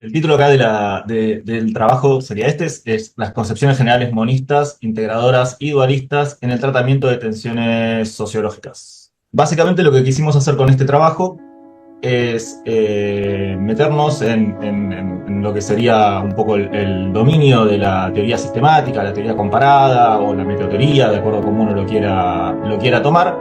El título acá del trabajo sería es las concepciones generales monistas, integradoras y dualistas en el tratamiento de tensiones sociológicas. Básicamente lo que quisimos hacer con este trabajo es meternos en lo que sería un poco el dominio de la teoría sistemática, la teoría comparada o la metateoría, de acuerdo a cómo uno lo quiera tomar.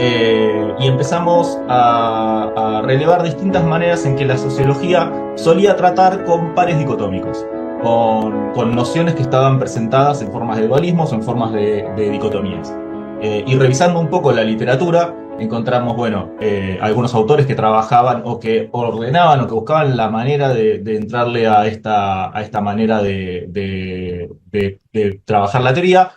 Y empezamos a relevar distintas maneras en que la sociología solía tratar con pares dicotómicos, con nociones que estaban presentadas en formas de dualismos o en formas de dicotomías. Y revisando un poco la literatura, encontramos, bueno, algunos autores que trabajaban o que ordenaban o que buscaban la manera de entrarle a esta manera de trabajar la teoría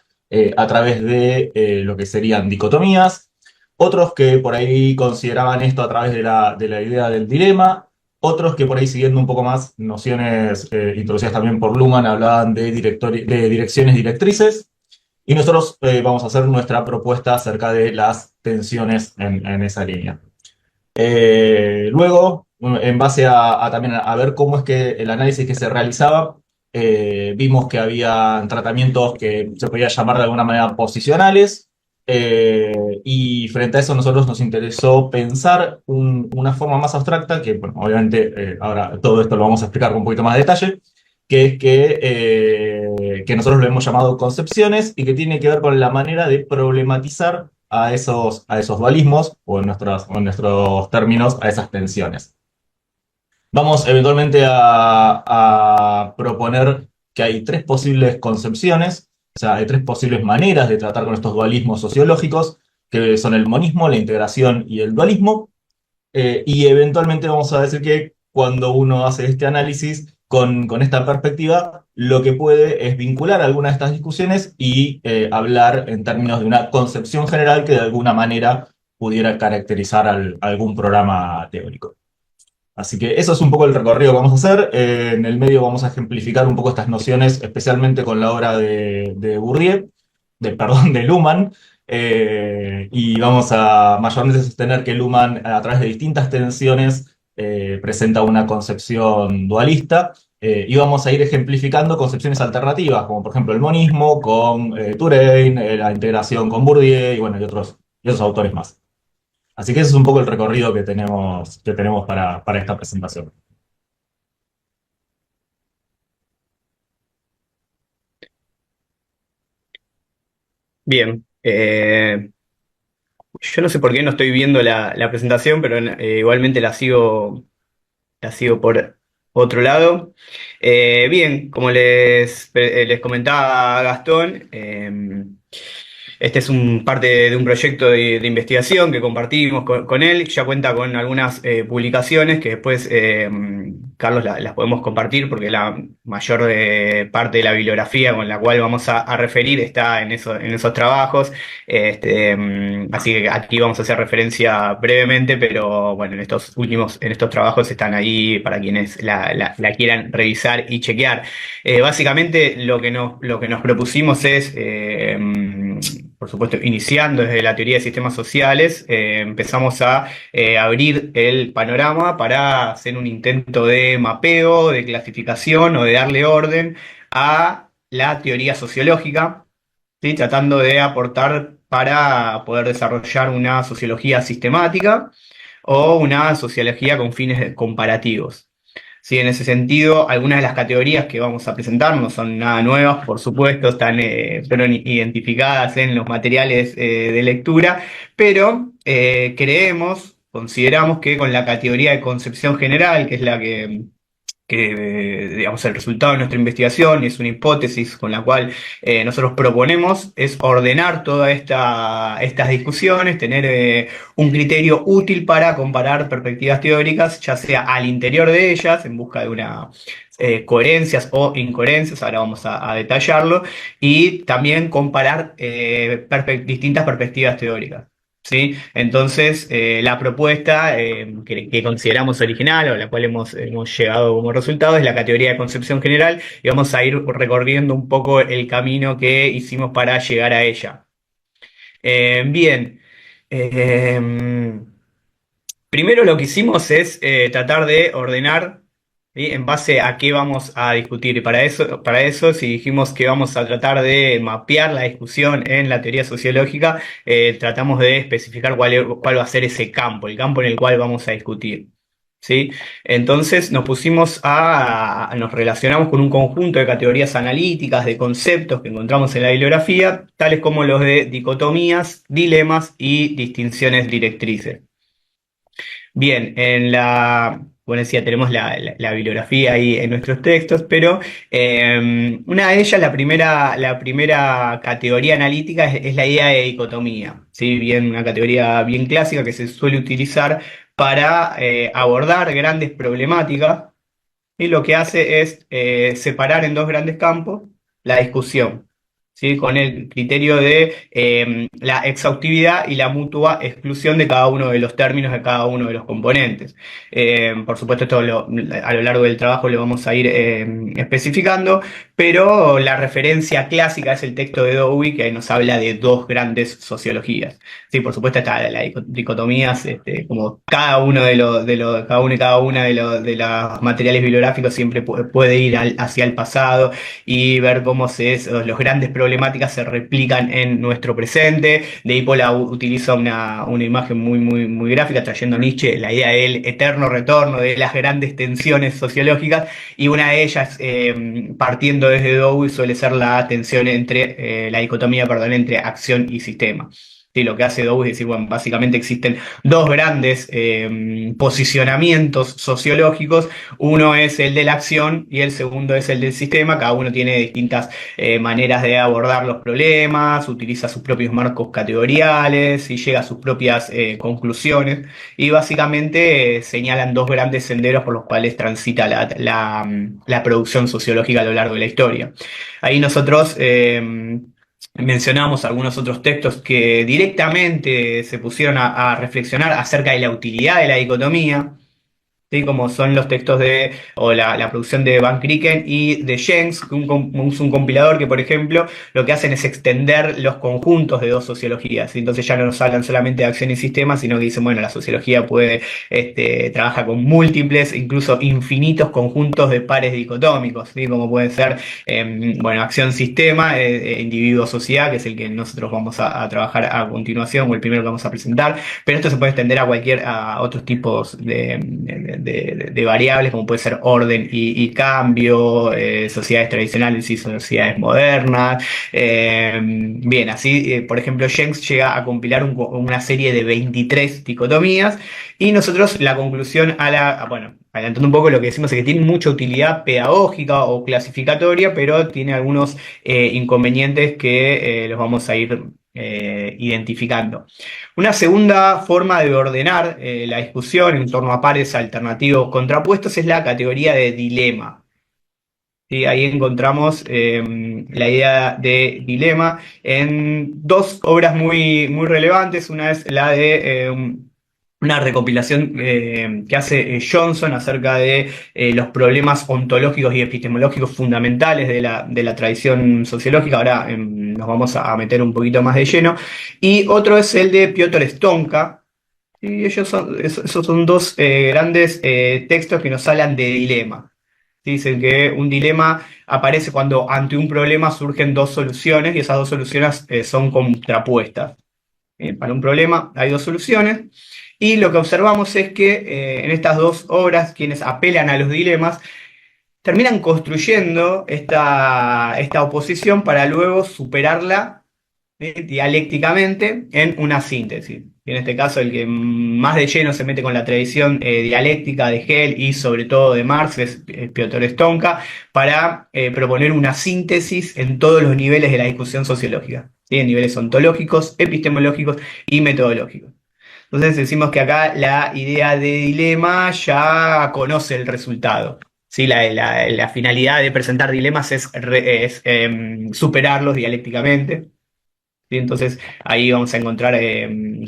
a través de lo que serían dicotomías. Otros que por ahí consideraban esto a través de la idea del dilema. Otros que por ahí siguiendo un poco más nociones introducidas también por Luhmann hablaban de direcciones directrices. Y nosotros vamos a hacer nuestra propuesta acerca de las tensiones en esa línea. Luego, bueno, en base también a ver cómo es que el análisis que se realizaba, vimos que había tratamientos que se podía llamar de alguna manera posicionales, y frente a eso nosotros nos interesó pensar una forma más abstracta, que bueno, obviamente ahora todo esto lo vamos a explicar con un poquito más de detalle, que es que nosotros lo hemos llamado concepciones y que tiene que ver con la manera de problematizar a esos dualismos o en nuestros términos a esas tensiones. Vamos eventualmente a proponer que hay tres posibles concepciones, o sea, hay tres posibles maneras de tratar con estos dualismos sociológicos, que son el monismo, la integración y el dualismo. Y eventualmente vamos a decir que cuando uno hace este análisis con esta perspectiva, lo que puede es vincular algunas de estas discusiones y hablar en términos de una concepción general que de alguna manera pudiera caracterizar algún programa teórico. Así que eso es un poco el recorrido que vamos a hacer. En el medio vamos a ejemplificar un poco estas nociones, especialmente con la obra de Bourdieu, perdón, de Luhmann. Y vamos a mayormente sostener que Luhmann, a través de distintas tensiones, presenta una concepción dualista. Y vamos a ir ejemplificando concepciones alternativas, como por ejemplo el monismo con Touraine, la integración con Bourdieu y bueno, y otros autores más. Así que ese es un poco el recorrido que tenemos para esta presentación. Bien, yo no sé por qué no estoy viendo la presentación, pero igualmente la sigo por otro lado. Bien, como les comentaba Gastón, este es un parte de un proyecto de investigación que compartimos con él. Ya cuenta con algunas publicaciones que después, Carlos, las podemos compartir porque la mayor parte de la bibliografía con la cual vamos a referir está en esos trabajos. Así que aquí vamos a hacer referencia brevemente, pero bueno, en estos trabajos están ahí para quienes la quieran revisar y chequear. Básicamente lo que nos propusimos es, por supuesto, iniciando desde la teoría de sistemas sociales, empezamos a abrir el panorama para hacer un intento de mapeo, de clasificación o de darle orden a la teoría sociológica, ¿sí? Tratando de aportar para poder desarrollar una sociología sistemática o una sociología con fines comparativos. Sí, en ese sentido, algunas de las categorías que vamos a presentar no son nada nuevas, por supuesto, fueron identificadas en los materiales de lectura, pero consideramos que con la categoría de concepción general, que es la que, digamos, el resultado de nuestra investigación y es una hipótesis con la cual nosotros proponemos es ordenar todas estas discusiones, tener un criterio útil para comparar perspectivas teóricas, ya sea al interior de ellas, en busca de una coherencias o incoherencias, ahora vamos a detallarlo, y también comparar distintas perspectivas teóricas. ¿Sí? Entonces, la propuesta que consideramos original o la cual hemos llegado como resultado es la categoría de concepción general y vamos a ir recorriendo un poco el camino que hicimos para llegar a ella. Bien, eh, primero lo que hicimos es tratar de ordenar ¿sí? En base a qué vamos a discutir. Y para eso, si dijimos que vamos a tratar de mapear la discusión en la teoría sociológica, tratamos de especificar cuál va a ser ese campo, el campo en el cual vamos a discutir. ¿Sí? Entonces nos relacionamos con un conjunto de categorías analíticas, de conceptos que encontramos en la bibliografía, tales como los de dicotomías, dilemas y distinciones directrices. Bien, bueno, decía, tenemos la bibliografía ahí en nuestros textos, pero una de ellas, la primera categoría analítica es la idea de dicotomía, ¿sí? Bien, una categoría bien clásica que se suele utilizar para abordar grandes problemáticas, y lo que hace es separar en dos grandes campos la discusión, ¿sí? Con el criterio de la exhaustividad y la mutua exclusión de cada uno de los términos de cada uno de los componentes. Por supuesto, a lo largo del trabajo lo vamos a ir especificando, pero la referencia clásica es el texto de Dewey, que nos habla de dos grandes sociologías. Sí, por supuesto está la dicotomías, como cada uno y cada una de los materiales bibliográficos siempre puede ir hacia el pasado y ver cómo los grandes problemáticas se replican en nuestro presente. De ahí Pola utiliza una imagen muy, muy, muy gráfica, trayendo Nietzsche la idea del eterno retorno de las grandes tensiones sociológicas, y una de ellas, partiendo desde Dewey, suele ser la tensión la dicotomía, perdón, entre acción y sistema. Sí, lo que hace Dewey es decir, bueno, básicamente existen dos grandes posicionamientos sociológicos. Uno es el de la acción y el segundo es el del sistema. Cada uno tiene distintas maneras de abordar los problemas, utiliza sus propios marcos categoriales y llega a sus propias conclusiones. Y básicamente señalan dos grandes senderos por los cuales transita la producción sociológica a lo largo de la historia. Ahí nosotros mencionamos algunos otros textos que directamente se pusieron a reflexionar acerca de la utilidad de la dicotomía, ¿sí? Como son los textos o la producción de Van Kriken y de Jenks, que es un compilador que, por ejemplo, lo que hacen es extender los conjuntos de dos sociologías, ¿sí? Entonces ya no nos hablan solamente de acción y sistema, sino que dicen, bueno, la sociología trabaja con múltiples, incluso infinitos conjuntos de pares dicotómicos, ¿sí? Como pueden ser, bueno, acción-sistema, individuo-sociedad, que es el que nosotros vamos a trabajar a continuación, o el primero que vamos a presentar, pero esto se puede extender a otros tipos de variables, como puede ser orden y cambio, sociedades tradicionales y sociedades modernas. Bien, así, por ejemplo, Jenks llega a compilar una serie de 23 dicotomías, y nosotros la conclusión bueno, adelantando un poco, lo que decimos es que tiene mucha utilidad pedagógica o clasificatoria, pero tiene algunos inconvenientes que los vamos a ir identificando. Una segunda forma de ordenar la discusión en torno a pares alternativos contrapuestos es la categoría de dilema. ¿Sí? Ahí encontramos la idea de dilema en dos obras muy, muy relevantes. Una es la de una recopilación que hace Johnson acerca de los problemas ontológicos y epistemológicos fundamentales de la tradición sociológica. Ahora nos vamos a meter un poquito más de lleno. Y otro es el de Piotr Stonka. Y esos son dos grandes textos que nos hablan de dilema. Dicen que un dilema aparece cuando ante un problema surgen dos soluciones, y esas dos soluciones son contrapuestas. Para un problema hay dos soluciones, y lo que observamos es que en estas dos obras, quienes apelan a los dilemas terminan construyendo esta oposición para luego superarla dialécticamente en una síntesis. Y en este caso, el que más de lleno se mete con la tradición dialéctica de Hegel y sobre todo de Marx es Piotr Stonka, para proponer una síntesis en todos los niveles de la discusión sociológica, ¿sí? En niveles ontológicos, epistemológicos y metodológicos. Entonces decimos que acá la idea de dilema ya conoce el resultado. ¿Sí? La finalidad de presentar dilemas es superarlos dialécticamente. ¿Sí? Entonces ahí vamos a encontrar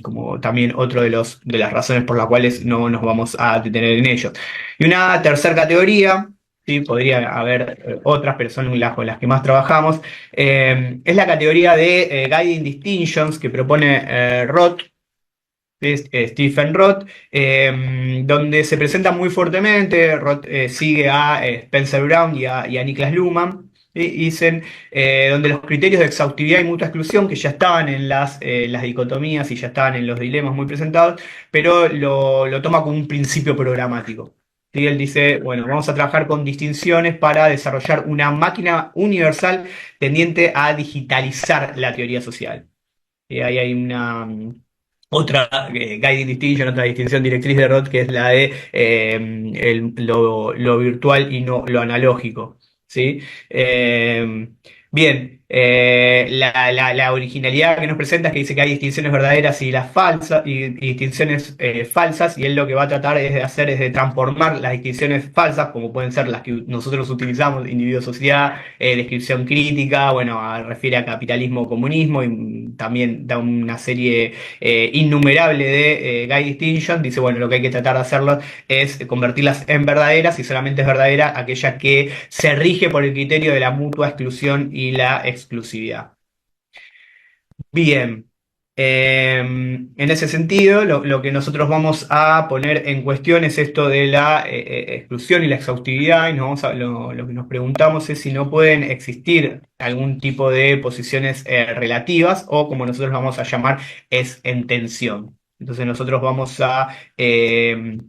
como también otro de las razones por las cuales no nos vamos a detener en ellos. Y una tercera categoría, ¿sí? Podría haber otras, pero son con las que más trabajamos, es la categoría de Guiding Distinctions que propone Roth. Stephen Roth, donde se presenta muy fuertemente. Roth sigue a Spencer Brown y a Niklas Luhmann. Y dicen, donde los criterios de exhaustividad y mutua exclusión, que ya estaban en las dicotomías y ya estaban en los dilemas muy presentados, pero lo toma como un principio programático. ¿Sí? Él dice, bueno, vamos a trabajar con distinciones para desarrollar una máquina universal tendiente a digitalizar la teoría social. Ahí hay una otra guiding distinction, otra distinción directriz de Roth, que es la de lo virtual y no lo analógico. ¿Sí? Bien, la originalidad que nos presenta es que dice que hay distinciones verdaderas y las falsas, y distinciones falsas, y él lo que va a tratar es de hacer es de transformar las distinciones falsas, como pueden ser las que nosotros utilizamos, individuo-sociedad, descripción crítica, bueno, refiere a capitalismo, comunismo, y también da una serie innumerable de guide distinction. Dice, bueno, lo que hay que tratar de hacerlo es convertirlas en verdaderas, y solamente es verdadera aquella que se rige por el criterio de la mutua exclusión y la exclusividad. Bien, en ese sentido, lo que nosotros vamos a poner en cuestión es esto de la exclusión y la exhaustividad, y lo que nos preguntamos es si no pueden existir algún tipo de posiciones relativas, o como nosotros vamos a llamar, es en tensión. Entonces nosotros vamos a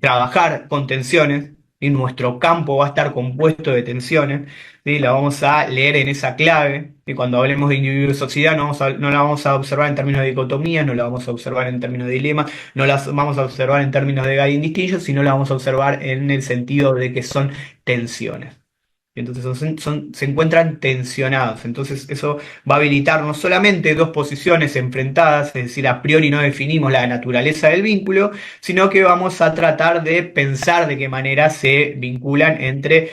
trabajar con tensiones, y nuestro campo va a estar compuesto de tensiones. ¿Sí? La vamos a leer en esa clave, y cuando hablemos de individuo y sociedad no la vamos a observar en términos de dicotomía, no la vamos a observar en términos de dilema, no la vamos a observar en términos de guiding distinction, sino la vamos a observar en el sentido de que son tensiones. Entonces se encuentran tensionados. Entonces eso va a habilitar no solamente dos posiciones enfrentadas, es decir, a priori no definimos la naturaleza del vínculo, sino que vamos a tratar de pensar de qué manera se vinculan entre,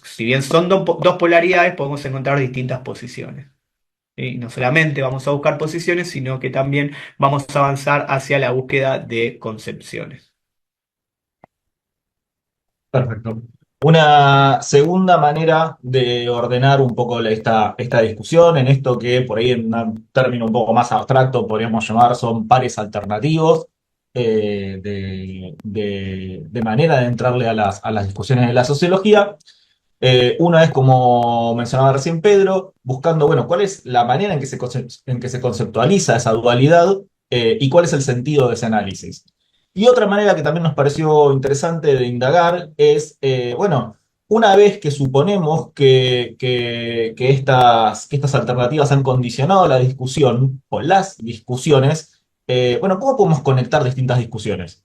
si bien son dos polaridades, podemos encontrar distintas posiciones. Y no solamente vamos a buscar posiciones, sino que también vamos a avanzar hacia la búsqueda de concepciones. Perfecto. Una segunda manera de ordenar un poco esta discusión en esto que por ahí en un término un poco más abstracto podríamos llamar son pares alternativos de manera de entrarle a las discusiones de la sociología. Una es, como mencionaba recién Pedro, buscando, bueno, cuál es la manera en que en que se conceptualiza esa dualidad y cuál es el sentido de ese análisis. Y otra manera que también nos pareció interesante de indagar es, bueno, una vez que suponemos que estas alternativas han condicionado la discusión o las discusiones, bueno, ¿cómo podemos conectar distintas discusiones?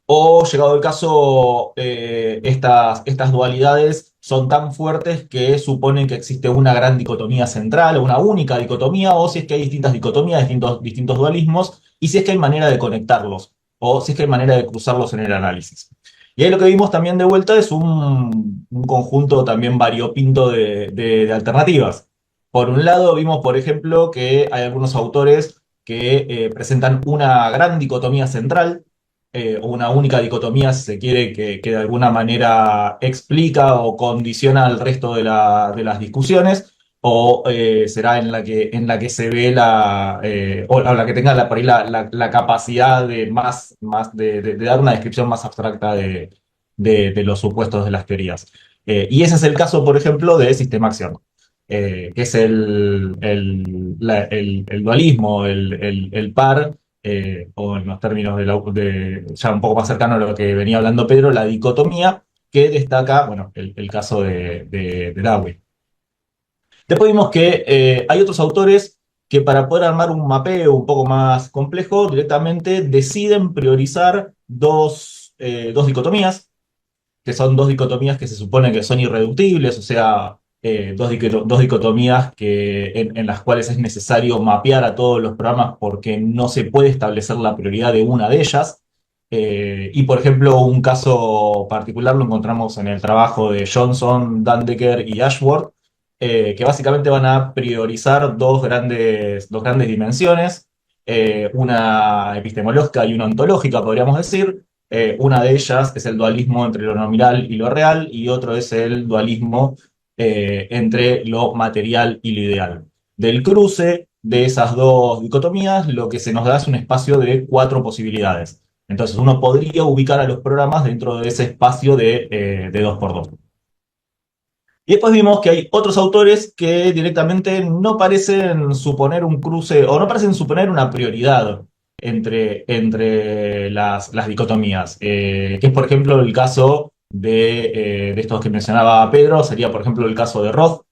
O, llegado el caso, estas dualidades son tan fuertes que suponen que existe una gran dicotomía central, o una única dicotomía, o si es que hay distintas dicotomías, distintos dualismos, y si es que hay manera de conectarlos, o si es que hay manera de cruzarlos en el análisis. Y ahí lo que vimos también de vuelta es un conjunto también variopinto de alternativas. Por un lado, vimos, por ejemplo, que hay algunos autores que presentan una gran dicotomía central, o una única dicotomía, si se quiere, que de alguna manera explica o condiciona al resto de las discusiones, o será en la que se ve o la que tenga por ahí la capacidad de dar una descripción más abstracta de los supuestos de las teorías. Y ese es el caso, por ejemplo, de Sistema Acción. Que es el dualismo, el par, o en los términos ya un poco más cercano a lo que venía hablando Pedro, la dicotomía que destaca, bueno, el caso de Darwin. Después vimos que hay otros autores que para poder armar un mapeo un poco más complejo, directamente deciden priorizar dos dicotomías, que son dos dicotomías que se supone que son irreductibles, o sea, dos dicotomías en las cuales es necesario mapear a todos los programas porque no se puede establecer la prioridad de una de ellas. Y por ejemplo, un caso particular lo encontramos en el trabajo de Johnson, Dandecker y Ashworth, que básicamente van a priorizar dos grandes dimensiones, una epistemológica y una ontológica, podríamos decir. Una de ellas es el dualismo entre lo nominal y lo real, y otro es el dualismo entre lo material y lo ideal. Del cruce de esas dos dicotomías, lo que se nos da es un espacio de cuatro posibilidades. Entonces uno podría ubicar a los programas dentro de ese espacio de 2x2. Y después vimos que hay otros autores que directamente no parecen suponer un cruce o no parecen suponer una prioridad entre las dicotomías. Que es, por ejemplo, el caso de estos que mencionaba Pedro, sería, por ejemplo, el caso de Roth.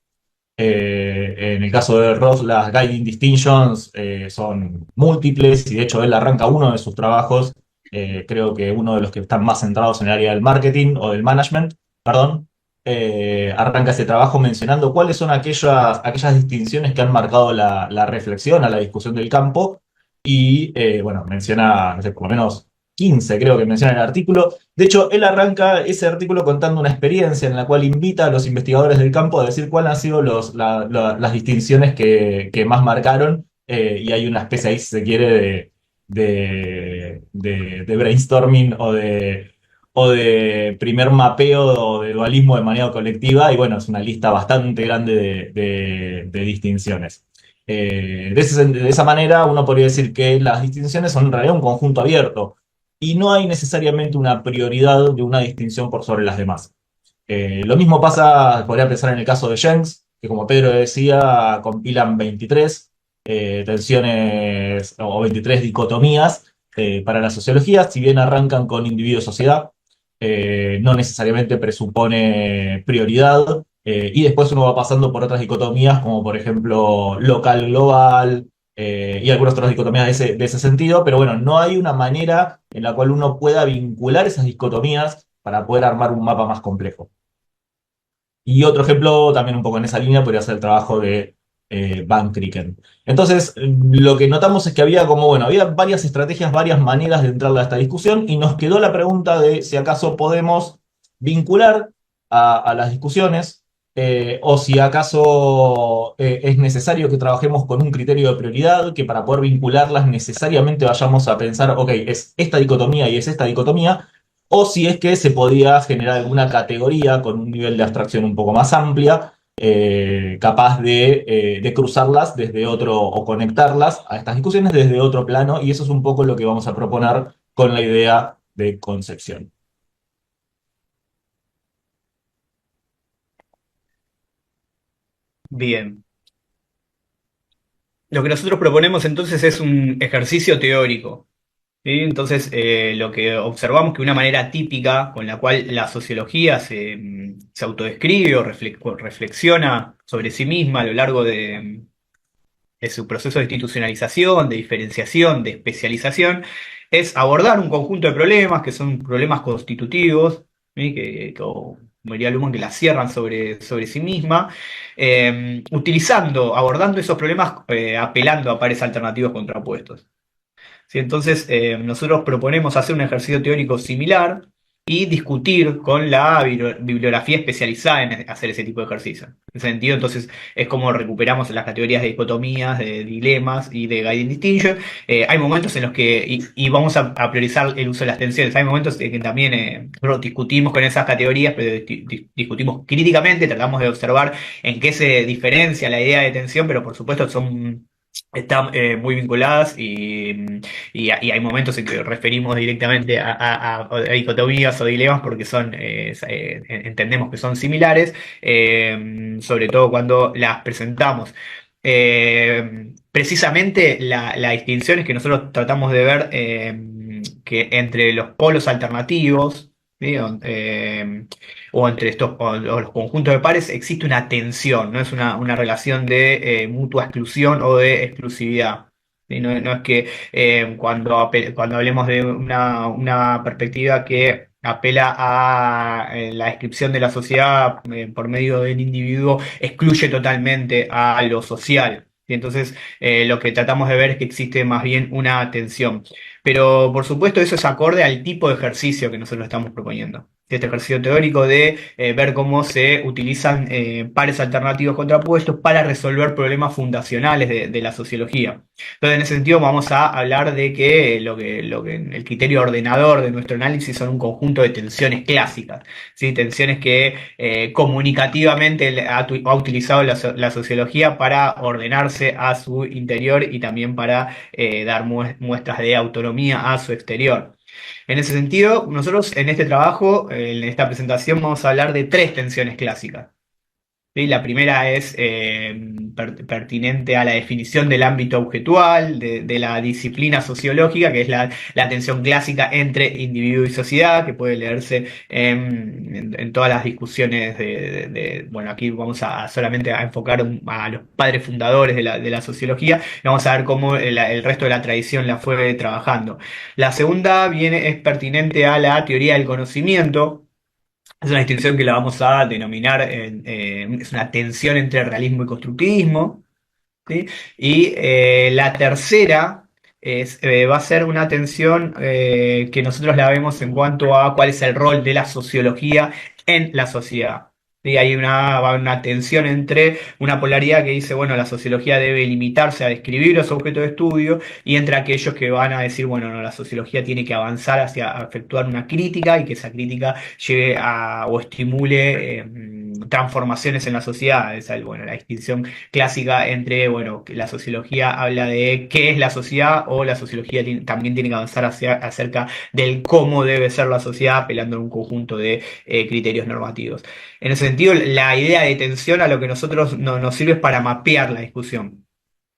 En el caso de Roth, las guiding distinctions son múltiples y de hecho él arranca uno de sus trabajos, creo que uno de los que están más centrados en el área del marketing o del management, perdón, arranca ese trabajo mencionando cuáles son aquellas distinciones que han marcado la reflexión a la discusión del campo y, bueno, menciona, no sé, por lo menos 15 creo que menciona en el artículo. De hecho, él arranca ese artículo contando una experiencia en la cual invita a los investigadores del campo a decir cuáles han sido las distinciones que más marcaron, y hay una especie ahí, si se quiere, de brainstorming o de primer mapeo o de dualismo de manera colectiva, y bueno, es una lista bastante grande de distinciones. De esa manera, uno podría decir que las distinciones son en realidad un conjunto abierto y no hay necesariamente una prioridad de una distinción por sobre las demás. Lo mismo pasa, podría pensar en el caso de Jenks, que como Pedro decía, compilan 23 tensiones o 23 dicotomías para la sociología, si bien arrancan con individuo-sociedad, no necesariamente presupone prioridad, y después uno va pasando por otras dicotomías, como por ejemplo local-global, y algunas otras dicotomías de ese sentido, pero bueno, no hay una manera en la cual uno pueda vincular esas dicotomías para poder armar un mapa más complejo. Y otro ejemplo, también un poco en esa línea, podría ser el trabajo de Van Kriken. Entonces, lo que notamos es que había como, bueno, había varias estrategias, varias maneras de entrar a esta discusión y nos quedó la pregunta de si acaso podemos vincular a las discusiones, o si acaso es necesario que trabajemos con un criterio de prioridad, que para poder vincularlas necesariamente vayamos a pensar, ok, es esta dicotomía y es esta dicotomía, o si es que se podía generar alguna categoría con un nivel de abstracción un poco más amplia, capaz de cruzarlas desde otro o conectarlas a estas discusiones desde otro plano, y eso es un poco lo que vamos a proponer con la idea de concepción. Bien. Lo que nosotros proponemos entonces es un ejercicio teórico. ¿Sí? Entonces, lo que observamos que una manera típica con la cual la sociología se autodescribe o reflexiona sobre sí misma a lo largo de su proceso de institucionalización, de diferenciación, de especialización, es abordar un conjunto de problemas que son problemas constitutivos, ¿sí? Como diría Luhmann, que la cierran sobre sí misma, abordando esos problemas, apelando a pares alternativos contrapuestos. ¿Sí? Entonces, nosotros proponemos hacer un ejercicio teórico similar y discutir con la bibliografía especializada en hacer ese tipo de ejercicio. En ese sentido, entonces, es como recuperamos las categorías de dicotomías, de dilemas y de guiding distinction. Hay momentos en los que, y vamos a priorizar el uso de las tensiones, hay momentos en que también nosotros discutimos con esas categorías, pero discutimos críticamente, tratamos de observar en qué se diferencia la idea de tensión, pero por supuesto están muy vinculadas y hay momentos en que referimos directamente a dicotomías o dilemas porque entendemos que son similares, sobre todo cuando las presentamos. Precisamente la distinción es que nosotros tratamos de ver que entre los polos alternativos, ¿sí? O entre o los conjuntos de pares existe una tensión, no es una relación de mutua exclusión o de exclusividad. ¿Sí? No es que cuando hablemos de una perspectiva que apela a la descripción de la sociedad por medio del individuo, excluye totalmente a lo social. Y entonces, lo que tratamos de ver es que existe más bien una tensión. Pero por supuesto eso es acorde al tipo de ejercicio que nosotros estamos proponiendo. este ejercicio teórico de ver cómo se utilizan pares alternativos contrapuestos para resolver problemas fundacionales de la sociología. Entonces, en ese sentido, vamos a hablar de que lo que el criterio ordenador de nuestro análisis son un conjunto de tensiones clásicas, ¿sí? Tensiones que comunicativamente ha utilizado la sociología para ordenarse a su interior y también para dar muestras de autonomía a su exterior. En ese sentido, nosotros en este trabajo, en esta presentación, vamos a hablar de tres tensiones clásicas. ¿Sí? La primera es pertinente a la definición del ámbito objetual, de la disciplina sociológica, que es la tensión clásica entre individuo y sociedad, que puede leerse en todas las discusiones bueno, aquí vamos a solamente a enfocar a los padres fundadores de la sociología, y vamos a ver cómo el resto de la tradición la fue trabajando. La segunda es pertinente a la teoría del conocimiento. Es una distinción que la vamos a denominar, es una tensión entre realismo y constructivismo, ¿sí? Y la tercera va a ser una tensión que nosotros la vemos en cuanto a cuál es el rol de la sociología en la sociedad. ¿Sí? Va a haber una tensión entre una polaridad que dice, bueno, la sociología debe limitarse a describir los objetos de estudio, y entre aquellos que van a decir, bueno, no, la sociología tiene que avanzar hacia efectuar una crítica y que esa crítica lleve a o estimule transformaciones en la sociedad. Esa es, bueno, la distinción clásica entre, bueno, que la sociología habla de qué es la sociedad, o la sociología también tiene que avanzar acerca del cómo debe ser la sociedad, apelando a un conjunto de criterios normativos. En ese sentido, la idea de tensión a lo que nosotros nos sirve es para mapear la discusión.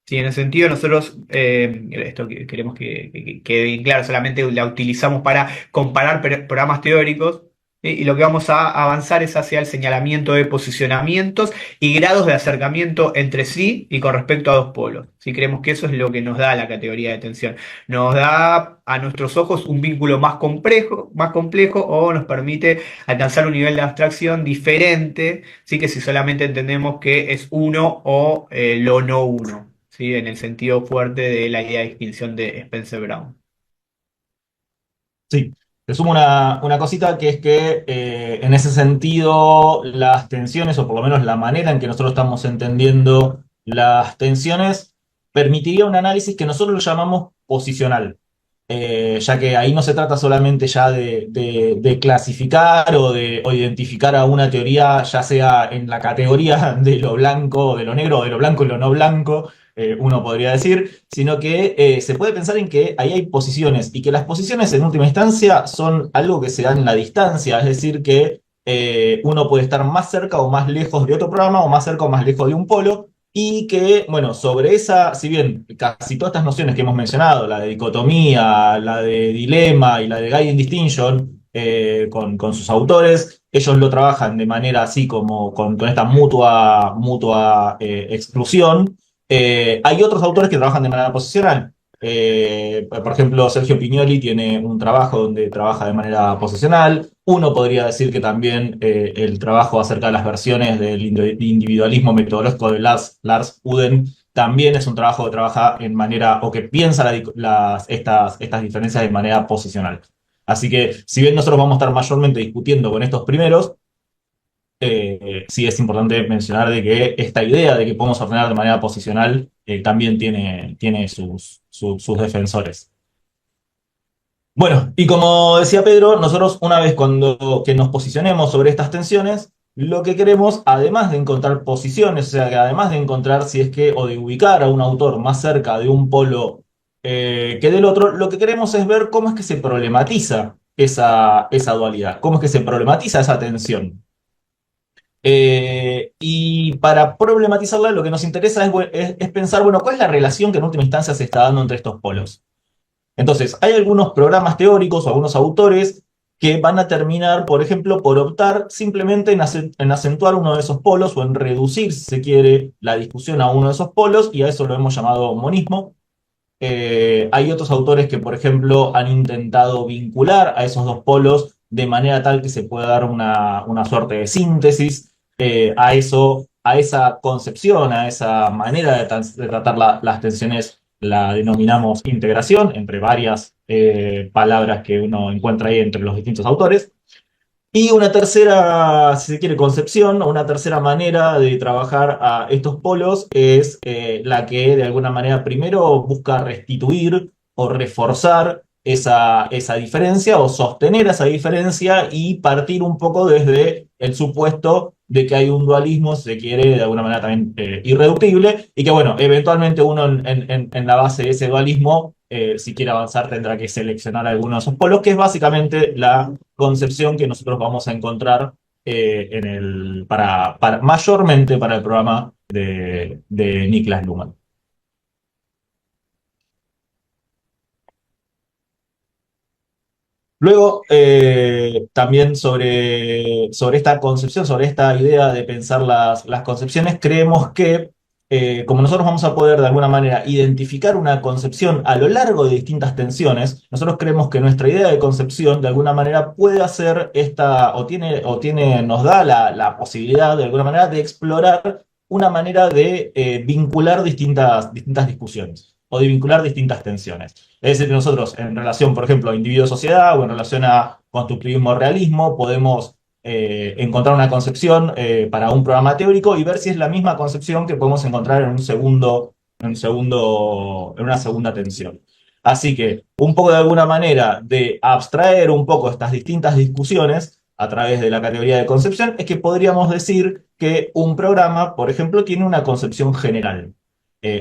Sí, en ese sentido, nosotros, esto queremos que quede bien claro, solamente la utilizamos para comparar programas teóricos, ¿sí? Y lo que vamos a avanzar es hacia el señalamiento de posicionamientos y grados de acercamiento entre sí y con respecto a dos polos. ¿Sí? Creemos que eso es lo que nos da la categoría de tensión. Nos da a nuestros ojos un vínculo más complejo, o nos permite alcanzar un nivel de abstracción diferente, ¿sí? Que si solamente entendemos que es uno o lo no uno. ¿Sí? En el sentido fuerte de la idea de distinción de Spencer Brown. Sí, te sumo una cosita que es que en ese sentido las tensiones, o por lo menos la manera en que nosotros estamos entendiendo las tensiones, permitiría un análisis que nosotros lo llamamos posicional. Ya que ahí no se trata solamente ya de clasificar o identificar a una teoría, ya sea en la categoría de lo blanco o de lo negro, o de lo blanco y lo no blanco, uno podría decir, sino que se puede pensar en que ahí hay posiciones, y que las posiciones en última instancia son algo que se da en la distancia, es decir, que uno puede estar más cerca o más lejos de otro programa, o más cerca o más lejos de un polo. Y que, bueno, sobre esa, si bien casi todas estas nociones que hemos mencionado, la de dicotomía, la de dilema y la de guiding distinction, con sus autores, ellos lo trabajan de manera así como con esta mutua exclusión. Hay otros autores que trabajan de manera posicional. Por ejemplo, Sergio Pignoli tiene un trabajo donde trabaja de manera posicional. Uno podría decir que también el trabajo acerca de las versiones del individualismo metodológico de Lars Uden también es un trabajo que trabaja en manera, o que piensa estas diferencias de manera posicional. Así que, si bien nosotros vamos a estar mayormente discutiendo con estos primeros, sí es importante mencionar de que esta idea de que podemos ordenar de manera posicional también tiene sus defensores. Bueno, y como decía Pedro, nosotros una vez que nos posicionemos sobre estas tensiones, lo que queremos, además de encontrar posiciones, o sea, que además de encontrar si es que, o de ubicar a un autor más cerca de un polo que del otro, lo que queremos es ver cómo es que se problematiza esa dualidad, cómo es que se problematiza esa tensión. Y para problematizarla, lo que nos interesa es pensar, bueno, ¿cuál es la relación que en última instancia se está dando entre estos polos? Entonces, hay algunos programas teóricos o algunos autores que van a terminar, por ejemplo, por optar simplemente en acentuar uno de esos polos, o en reducir, si se quiere, la discusión a uno de esos polos, y a eso lo hemos llamado monismo. Hay otros autores que, por ejemplo, han intentado vincular a esos dos polos de manera tal que se pueda dar una suerte de síntesis. A esa concepción, a esa manera de tratar las tensiones, la denominamos integración, entre varias palabras que uno encuentra ahí entre los distintos autores. Y una tercera, si se quiere, concepción, o una tercera manera de trabajar a estos polos es la que de alguna manera primero busca restituir o reforzar esa diferencia o sostener esa diferencia y partir un poco desde el supuesto de que hay un dualismo, si se quiere, de alguna manera también irreductible, y que bueno, eventualmente uno en la base de ese dualismo, si quiere avanzar, tendrá que seleccionar alguno de esos polos, que es básicamente la concepción que nosotros vamos a encontrar mayormente para el programa de Niklas Luhmann. Luego, también sobre esta concepción, sobre esta idea de pensar las concepciones, creemos que como nosotros vamos a poder de alguna manera identificar una concepción a lo largo de distintas tensiones, nosotros creemos que nuestra idea de concepción de alguna manera puede hacer nos da la posibilidad de alguna manera de explorar una manera de vincular distintas discusiones o de vincular distintas tensiones. Es decir, que nosotros en relación, por ejemplo, a individuo-sociedad o en relación a constructivismo-realismo, podemos encontrar una concepción para un programa teórico y ver si es la misma concepción que podemos encontrar en una segunda tensión. Así que, un poco de alguna manera de abstraer un poco estas distintas discusiones a través de la categoría de concepción, es que podríamos decir que un programa, por ejemplo, tiene una concepción general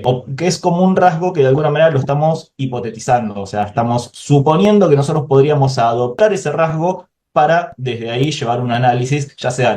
o que es como un rasgo que de alguna manera lo estamos hipotetizando, o sea, estamos suponiendo que nosotros podríamos adoptar ese rasgo para desde ahí llevar un análisis, ya sea